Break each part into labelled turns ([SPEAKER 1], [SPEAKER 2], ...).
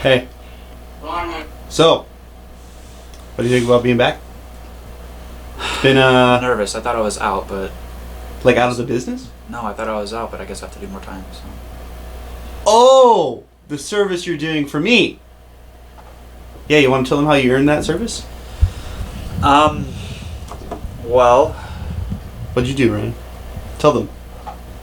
[SPEAKER 1] Hey. So, what do you think about being back? It's been,
[SPEAKER 2] nervous. I thought I was out, but...
[SPEAKER 1] like out of the business?
[SPEAKER 2] No, I thought I was out, but I guess I have to do more time, so...
[SPEAKER 1] Oh! The service you're doing for me! Yeah, you want to tell them how you earned that service?
[SPEAKER 2] Well...
[SPEAKER 1] What'd you do, Ryan? Tell them.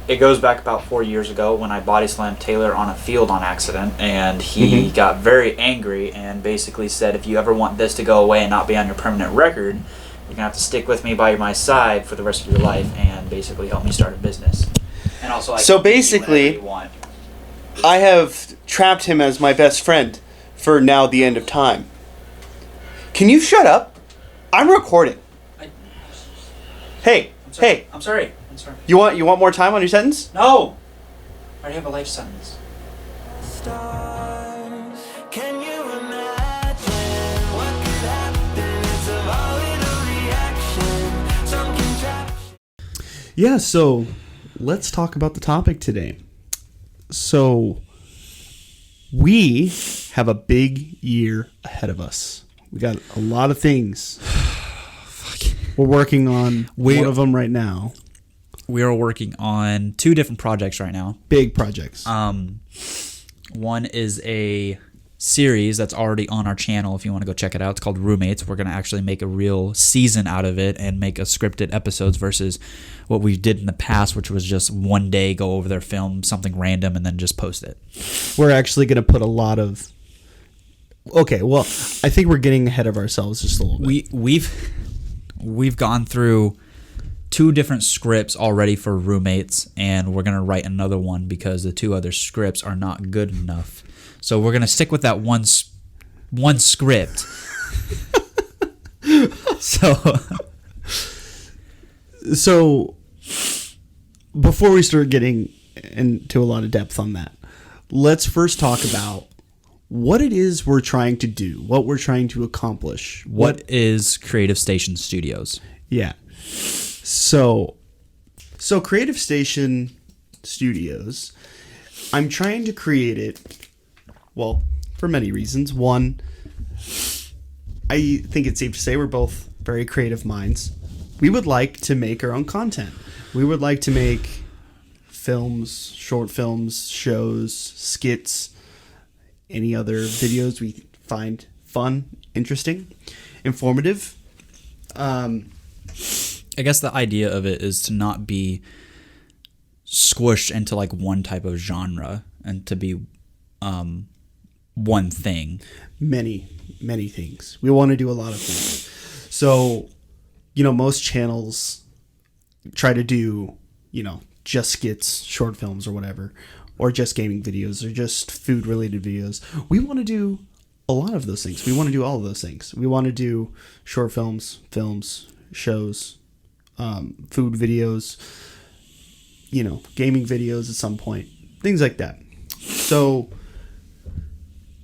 [SPEAKER 2] It goes back about 4 years ago when I body slammed Taylor on a field on accident, and he got very angry and basically said, if you ever want this to go away and not be on your permanent record, you're going to have to stick with me by my side for the rest of your life and basically help me start a business. And also,
[SPEAKER 1] So basically,
[SPEAKER 2] you want.
[SPEAKER 1] I have trapped him as my best friend for now the end of time. Can you shut up? I'm recording. Hey,
[SPEAKER 2] I'm sorry.
[SPEAKER 1] hey.
[SPEAKER 2] I'm sorry.
[SPEAKER 1] You want more time on your sentence?
[SPEAKER 2] No! I already have a life sentence.
[SPEAKER 3] Can you imagine what could happen? It's a volatile reaction. Some contraption.
[SPEAKER 1] Yeah, so let's talk about the topic today. So we have a big year ahead of us. We got a lot of things. We're working on one of them right now.
[SPEAKER 4] We are working on 2 different projects right now.
[SPEAKER 1] Big projects.
[SPEAKER 4] One is a series that's already on our channel if you want to go check it out. It's called Roommates. We're going to actually make a real season out of it and make a scripted episodes versus what we did in the past, which was just one day go over there, film something random, and then just post it.
[SPEAKER 1] We're actually going to put a lot of... Okay, well, I think we're getting ahead of ourselves just a little bit.
[SPEAKER 4] We've gone through 2 different scripts already for Roommates, and we're going to write another one because the 2 other scripts are not good enough. So we're going to stick with that one script.
[SPEAKER 1] So before we start getting into a lot of depth on that, let's first talk about what it is we're trying to do, what we're trying to accomplish.
[SPEAKER 4] What is Creative Station Studios?
[SPEAKER 1] Yeah. So Creative Station Studios, I'm trying to create it, well, for many reasons. One, I think it's safe to say we're both very creative minds. We would like to make our own content. We would like to make films, short films, shows, skits, any other videos we find fun, interesting, informative.
[SPEAKER 4] I guess the idea of it is to not be squished into like one type of genre and to be one thing.
[SPEAKER 1] Many things. We want to do a lot of things. So, most channels try to do, just skits, short films or whatever, or just gaming videos or just food related videos. We want to do a lot of those things. We want to do all of those things. We want to do short films, shows, food videos, gaming videos at some point, things like that. So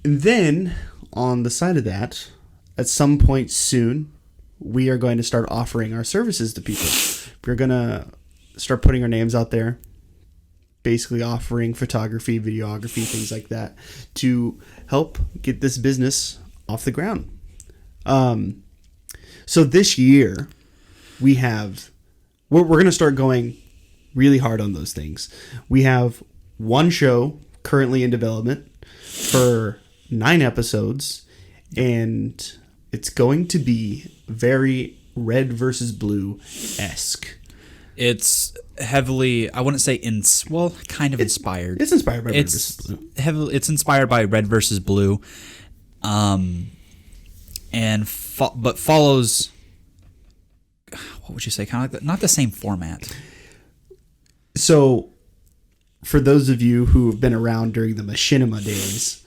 [SPEAKER 1] then on the side of that, at some point soon, we are going to start offering our services to people. We're going to start putting our names out there, basically offering photography, videography, things like that to help get this business off the ground. So this year we're going to start going really hard on those things. We have one show currently in development for 9 episodes, and it's going to be very red versus blue-esque.
[SPEAKER 4] It's heavily, I wouldn't say kind of inspired.
[SPEAKER 1] It's inspired by Red versus Blue.
[SPEAKER 4] It's inspired by Red versus Blue, but follows, what would you say, kind of like not the same format.
[SPEAKER 1] So, for those of you who have been around during the machinima days,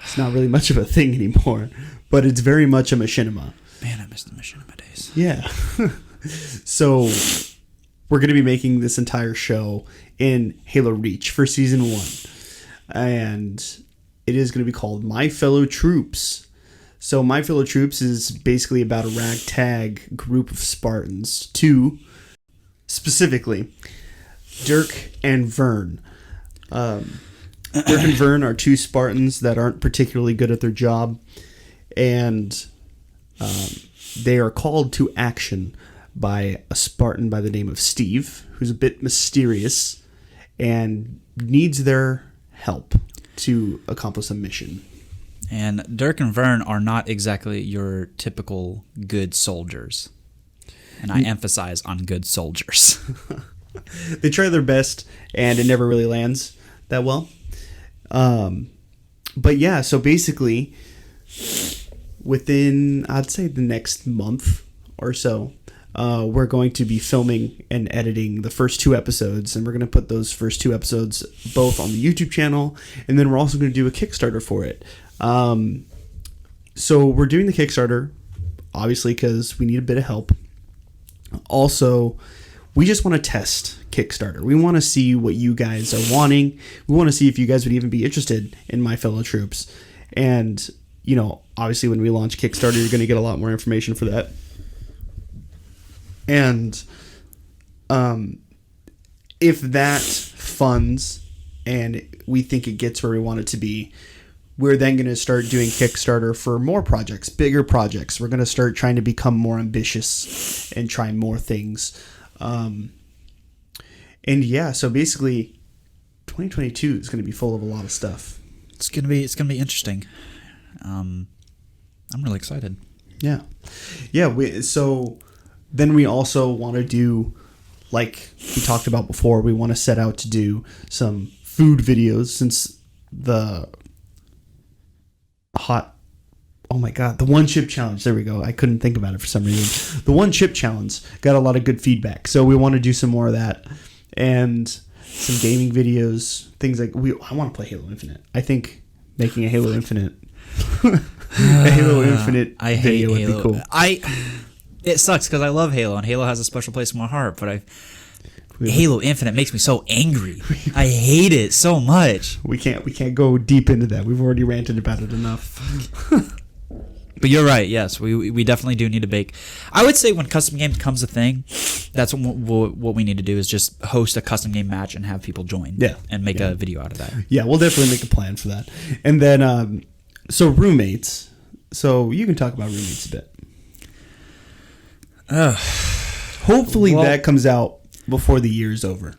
[SPEAKER 1] it's not really much of a thing anymore, but it's very much a machinima.
[SPEAKER 4] Man, I miss the machinima days.
[SPEAKER 1] Yeah. So, we're going to be making this entire show in Halo Reach for Season 1. And it is going to be called My Fellow Troops. So My Fellow Troops is basically about a ragtag group of Spartans. 2, specifically, Dirk and Vern. Dirk and Vern are two Spartans that aren't particularly good at their job, and they are called to action by a Spartan by the name of Steve, who's a bit mysterious and needs their help to accomplish a mission.
[SPEAKER 4] And Dirk and Vern are not exactly your typical good soldiers. And I emphasize on good soldiers.
[SPEAKER 1] They try their best, and it never really lands that well. But yeah, so basically, within, I'd say, the next month or so, we're going to be filming and editing the first 2 episodes, and we're going to put those first 2 episodes both on the YouTube channel, and then we're also going to do a Kickstarter for it. So we're doing the Kickstarter, obviously, because we need a bit of help. Also, we just want to test Kickstarter. We want to see what you guys are wanting. We want to see if you guys would even be interested in My Fellow Troops. And, you know, obviously when we launch Kickstarter, you're going to get a lot more information for that. And if that funds and we think it gets where we want it to be, we're then going to start doing Kickstarter for more projects, bigger projects. We're going to start trying to become more ambitious and try more things. And yeah, so basically 2022 is going to be full of a lot of stuff.
[SPEAKER 4] It's gonna be interesting. I'm really excited.
[SPEAKER 1] Yeah. So then we also want to do, like we talked about before, we want to set out to do some food videos since the the one chip challenge. There we go. I couldn't think about it for some reason. The one chip challenge got a lot of good feedback. So we want to do some more of that and some gaming videos, things like I want to play Halo Infinite. I think making a Halo Infinite video would be cool.
[SPEAKER 4] It sucks because I love Halo and Halo has a special place in my heart, but Halo Infinite makes me so angry. I hate it so much.
[SPEAKER 1] We can't go deep into that. We've already ranted about it enough.
[SPEAKER 4] But you're right. Yes, we definitely do need to bake. I would say when custom game becomes a thing, that's what we need to do is just host a custom game match and have people join.
[SPEAKER 1] Yeah,
[SPEAKER 4] and make a video out of that.
[SPEAKER 1] Yeah, we'll definitely make a plan for that. And then, so roommates. So you can talk about roommates a bit. Hopefully that comes out before the year's over.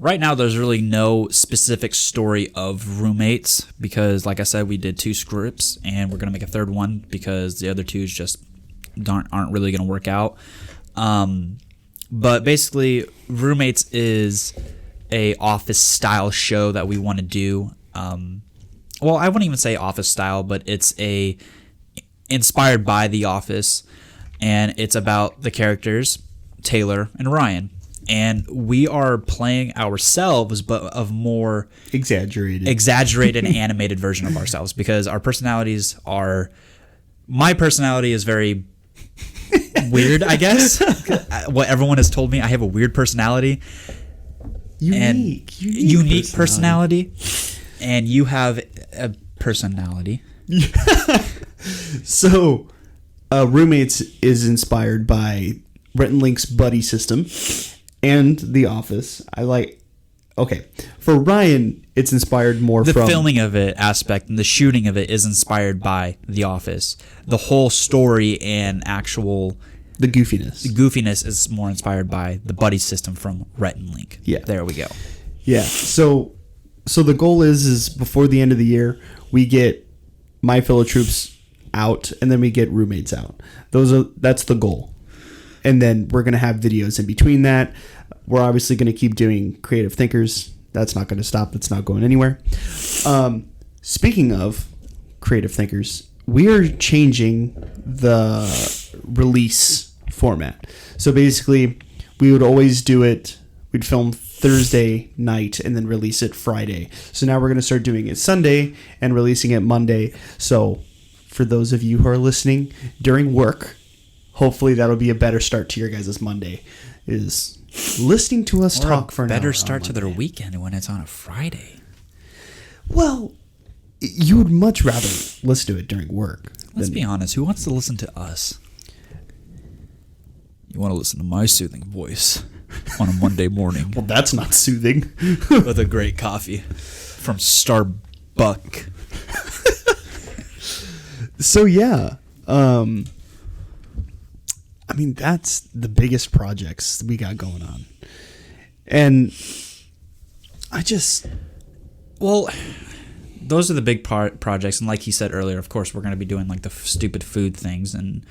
[SPEAKER 4] Right now, there's really no specific story of roommates because, like I said, we did 2 scripts and we're gonna make a 3rd one because the other 2 just aren't really gonna work out. But basically, roommates is a office style show that we want to do. Well, I wouldn't even say office style, but it's inspired by The Office, and it's about the characters Taylor and Ryan. And we are playing ourselves, but of more exaggerated animated version of ourselves because our personalities are. My personality is very weird, I guess. What everyone has told me, I have a weird personality. Unique personality. And you have a personality.
[SPEAKER 1] So, Roommates is inspired by Rhett and Link's buddy system and The Office. For Ryan, it's inspired more from...
[SPEAKER 4] The filming of it aspect and the shooting of it is inspired by The Office. The whole story and actual...
[SPEAKER 1] The goofiness
[SPEAKER 4] is more inspired by the buddy system from Rhett and Link.
[SPEAKER 1] Yeah.
[SPEAKER 4] There we go.
[SPEAKER 1] Yeah. So the goal is before the end of the year, we get My Fellow Troops out, and then we get Roommates out. That's the goal. And then we're going to have videos in between that. We're obviously going to keep doing Creative Thinkers. That's not going to stop. It's not going anywhere. Speaking of Creative Thinkers, we are changing the release format. So basically, we would always do it. We'd film Thursday night and then release it Friday. So now we're going to start doing it Sunday and releasing it Monday. So for those of you who are listening during work, hopefully that'll be a better start to your guys' Monday, is listening to us talk for an hour.
[SPEAKER 4] Better start to their weekend when it's on a Friday.
[SPEAKER 1] Well, you would much rather listen to it during work.
[SPEAKER 4] Let's be honest. Who wants to listen to us? You want to listen to my soothing voice on a Monday morning.
[SPEAKER 1] Well, that's not soothing.
[SPEAKER 4] With a great coffee. from Starbuck.
[SPEAKER 1] So yeah, I mean that's the biggest projects we got going on, and
[SPEAKER 4] Well, those are the big projects, and like he said earlier, of course, we're going to be doing like the stupid food things, and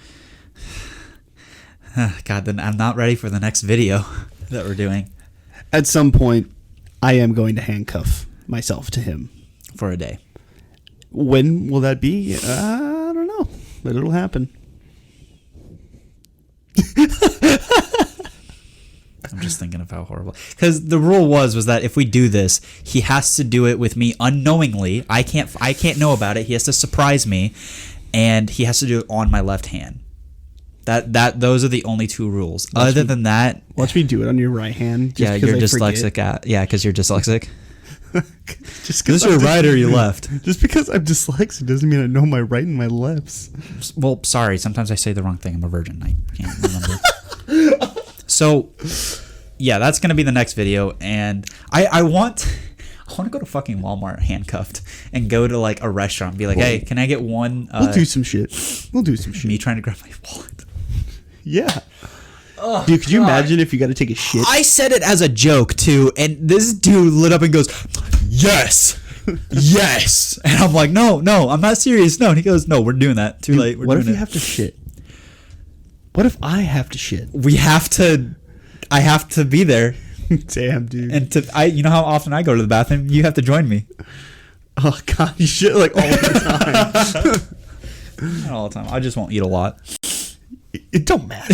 [SPEAKER 4] God, then I'm not ready for the next video that we're doing
[SPEAKER 1] at some point I am going to handcuff myself to him
[SPEAKER 4] for a day.
[SPEAKER 1] When will that be? I don't know, but it'll happen.
[SPEAKER 4] I'm just thinking of how horrible. Because the rule was that if we do this, he has to do it with me unknowingly. I can't know about it. He has to surprise me, and he has to do it on my left hand. Those are the only two rules. Other than that,
[SPEAKER 1] watch me do it on your right hand.
[SPEAKER 4] Yeah, you're dyslexic. Yeah, because you're dyslexic.
[SPEAKER 1] Just
[SPEAKER 4] Is this your right or your left?
[SPEAKER 1] Just because I'm dyslexic doesn't mean I know my right and my lefts.
[SPEAKER 4] Well, sorry. Sometimes I say the wrong thing. I'm a virgin. I can't remember. So, yeah, that's gonna be the next video, and I want to go to fucking Walmart handcuffed and go to like a restaurant and be like, hey, can I get one?
[SPEAKER 1] We'll do some shit.
[SPEAKER 4] Me trying to grab my wallet.
[SPEAKER 1] Yeah. Dude, could you imagine if you got to take a shit?
[SPEAKER 4] I said it as a joke too, and this dude lit up and goes, yes, yes, and I'm like, no, I'm not serious. No, and he goes, no, we're doing that. Too late.
[SPEAKER 1] What if you have to shit? What if I have to shit?
[SPEAKER 4] I have to be there.
[SPEAKER 1] Damn, dude.
[SPEAKER 4] And you know how often I go to the bathroom? You have to join me.
[SPEAKER 1] Oh god, you shit like all the
[SPEAKER 4] time. Not all the time. I just won't eat a lot.
[SPEAKER 1] It don't matter.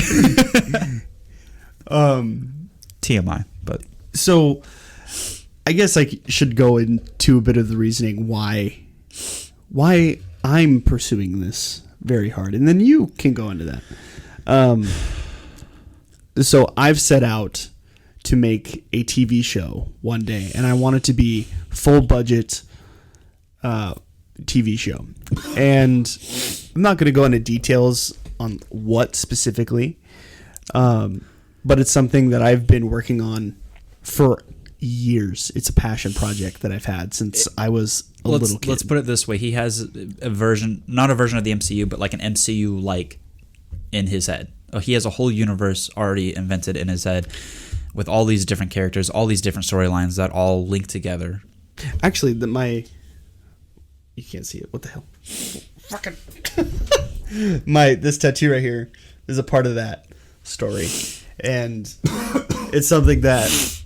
[SPEAKER 4] TMI, but
[SPEAKER 1] so I guess I should go into a bit of the reasoning why I'm pursuing this very hard, and then you can go into that. So I've set out to make a TV show one day, and I want it to be full budget TV show. And I'm not going to go into details on what specifically, but it's something that I've been working on for years. It's a passion project that I've had since I was a little kid.
[SPEAKER 4] Let's put it this way. He has a version, not a version of the MCU, but like an MCU like in his head. He has a whole universe already invented in his head with all these different characters, all these different storylines that all link together.
[SPEAKER 1] Actually, you can't see it. What the hell? Fucking this tattoo right here is a part of that story, and it's something that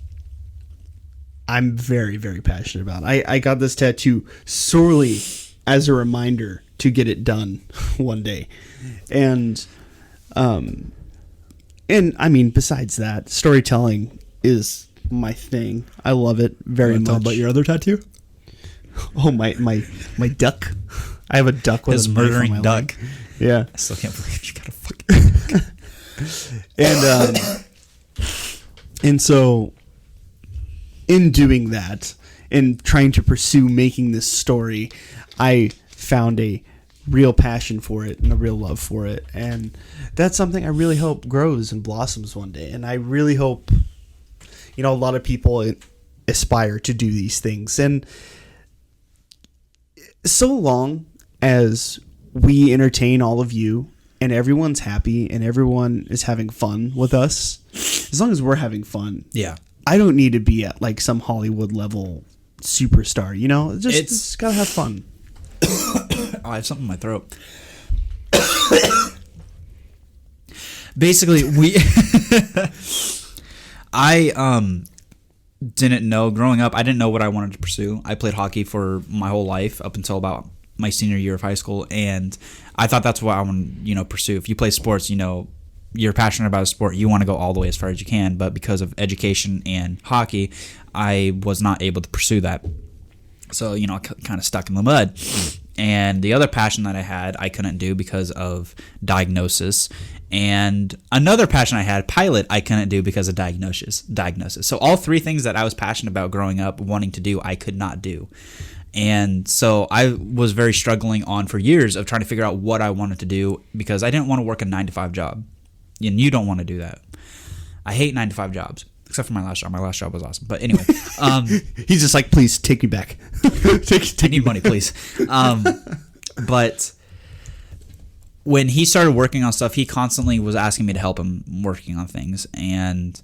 [SPEAKER 1] I'm very, very passionate about. I got this tattoo solely as a reminder to get it done one day, and I mean, besides that, storytelling is my thing. I love it very much.
[SPEAKER 4] Talk about your other tattoo?
[SPEAKER 1] Oh, my duck. I have a duck with
[SPEAKER 4] his
[SPEAKER 1] a knife on
[SPEAKER 4] murdering
[SPEAKER 1] my
[SPEAKER 4] duck.
[SPEAKER 1] leg. Yeah.
[SPEAKER 4] I still can't believe you got a fucking
[SPEAKER 1] and so in doing that and trying to pursue making this story, I found a real passion for it and a real love for it, and that's something I really hope grows and blossoms one day. And I really hope, a lot of people aspire to do these things, and so long as we entertain all of you and everyone's happy and everyone is having fun with us, as long as we're having fun,
[SPEAKER 4] yeah,
[SPEAKER 1] I don't need to be at like some Hollywood level superstar, it's gotta have fun.
[SPEAKER 4] I have something in my throat. Basically, I didn't know growing up. I didn't know what I wanted to pursue. I played hockey for my whole life up until about my senior year of high school, and I thought that's what I want to pursue. If you play sports, you're passionate about a sport, you want to go all the way as far as you can. But because of education and hockey, I was not able to pursue that. So, kind of stuck in the mud. And the other passion that I had, I couldn't do because of diagnosis. And another passion I had, pilot, I couldn't do because of diagnosis. So all three things that I was passionate about growing up, wanting to do, I could not do. And so I was very struggling on for years of trying to figure out what I wanted to do, because I didn't want to work a 9-to-5 job. And you don't want to do that. I hate 9-to-5 jobs. except for my last job. My last job was awesome. But anyway,
[SPEAKER 1] He's just like, please take me back.
[SPEAKER 4] I need money, please. But when he started working on stuff, he constantly was asking me to help him working on things, and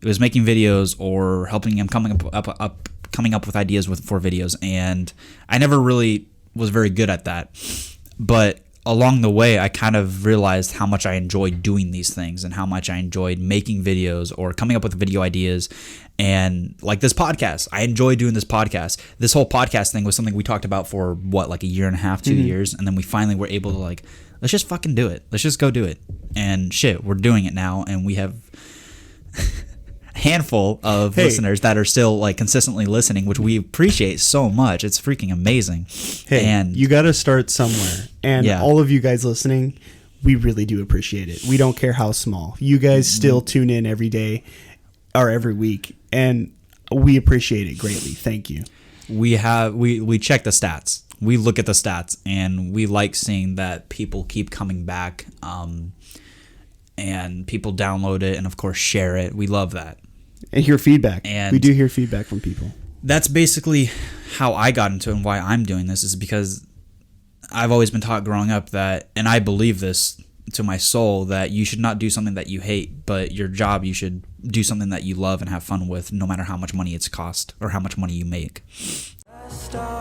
[SPEAKER 4] it was making videos or helping him coming up with ideas for videos. And I never really was very good at that, but along the way, I kind of realized how much I enjoyed doing these things and how much I enjoyed making videos or coming up with video ideas. And like this podcast, I enjoy doing this podcast. This whole podcast thing was something we talked about for like a year and a half, 2 years. And then we finally were able to like, let's just fucking do it. Let's just go do it. And shit, we're doing it now. And we have a handful of listeners that are still like consistently listening, which we appreciate so much. It's freaking amazing.
[SPEAKER 1] Hey,
[SPEAKER 4] and
[SPEAKER 1] you got to start somewhere. And all of you guys listening, we really do appreciate it. We don't care how small. You guys still tune in every day or every week, and we appreciate it greatly. Thank you.
[SPEAKER 4] We check the stats. We look at the stats, and we like seeing that people keep coming back, and people download it and of course share it. We love that.
[SPEAKER 1] And hear feedback.
[SPEAKER 4] And
[SPEAKER 1] we do hear feedback from people.
[SPEAKER 4] That's basically how I got into it, and why I'm doing this is because I've always been taught growing up that, and I believe this to my soul, that you should not do something that you hate, but your job, you should do something that you love and have fun with, no matter how much money it's cost or how much money you make.
[SPEAKER 3] Stars